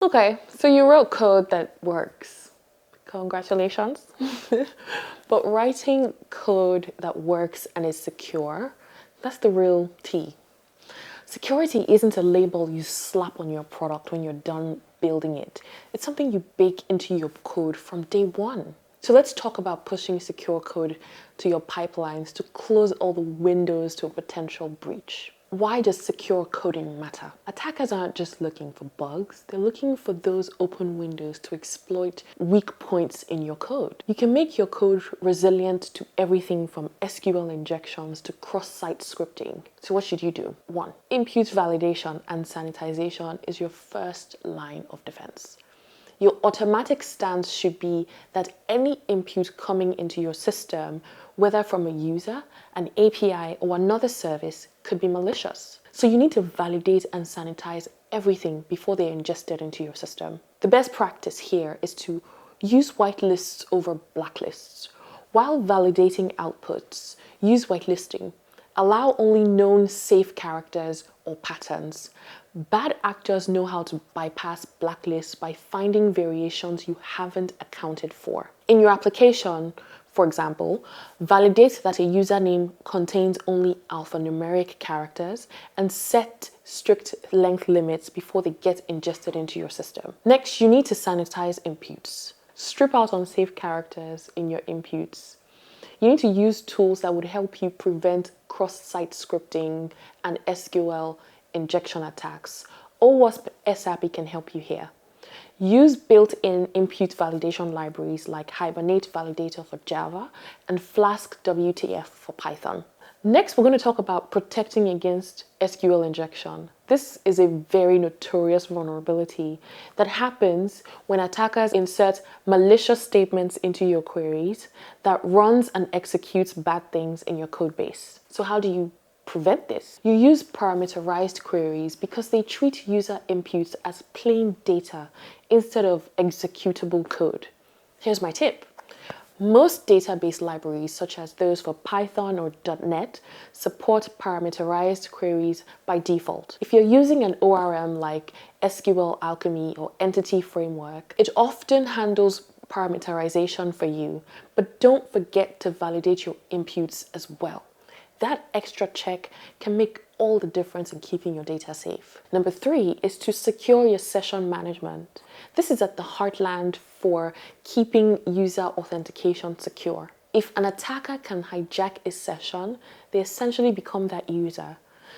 Okay, so you wrote code that works. Congratulations. But writing code that works and is secure, that's the real tea. Security isn't a label you slap on your product when you're done building it. It's something you bake into your code from day one. So let's talk about pushing secure code to your pipelines to close all the windows to a potential breach. Why does secure coding matter? Attackers aren't just looking for bugs, they're looking for those open windows to exploit weak points in your code. You can make your code resilient to everything from SQL injections to cross-site scripting. So what should you do? 1. Impute validation and sanitization is your first line of defense. Your automatic stance should be that any input coming into your system, whether from a user, an API, or another service, could be malicious. So you need to validate and sanitize everything before they're ingested into your system. The best practice here is to use whitelists over blacklists. While validating outputs, use whitelisting. Allow only known safe characters or patterns. Bad actors know how to bypass blacklists by finding variations you haven't accounted for. In your application, for example, validate that a username contains only alphanumeric characters and set strict length limits before they get ingested into your system. Next, you need to sanitize inputs. Strip out unsafe characters in your inputs. You need to use tools that would help you prevent cross-site scripting and SQL injection attacks. OWASP SRP can help you here. Use built-in input validation libraries like Hibernate Validator for Java and Flask WTF for Python. Next, we're going to talk about protecting against SQL injection. This is a very notorious vulnerability that happens when attackers insert malicious statements into your queries that runs and executes bad things in your code base. So how do you prevent this? You use parameterized queries because they treat user inputs as plain data instead of executable code. Here's my tip. Most database libraries, such as those for Python or .NET, support parameterized queries by default. If you're using an ORM like SQL Alchemy or Entity Framework, it often handles parameterization for you, but don't forget to validate your inputs as well. That extra check can make all the difference in keeping your data safe. Number 3 is to secure your session management. This is at the heartland for keeping user authentication secure. If an attacker can hijack a session, they essentially become that user.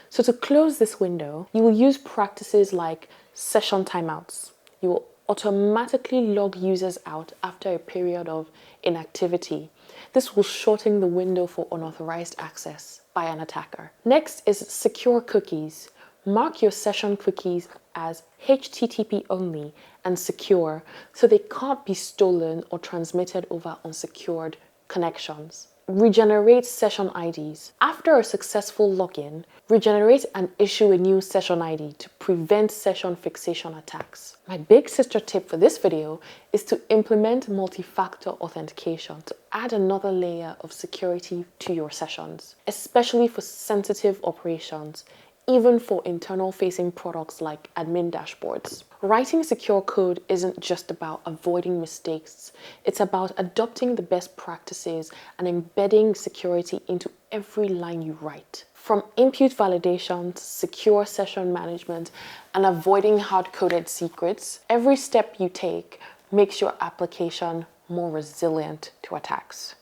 So to close this window, you will use practices like session timeouts. You will automatically log users out after a period of inactivity. This will shorten the window for unauthorized access by an attacker. Next is secure cookies. Mark your session cookies as HTTP only and secure so they can't be stolen or transmitted over unsecured connections. Regenerate session IDs. After a successful login, regenerate and issue a new session ID to prevent session fixation attacks. My big sister tip for this video is to implement multi-factor authentication to add another layer of security to your sessions, especially for sensitive operations, even for internal-facing products like admin dashboards. Writing secure code isn't just about avoiding mistakes. It's about adopting the best practices and embedding security into every line you write. From input validation to secure session management and avoiding hard-coded secrets, every step you take makes your application more resilient to attacks.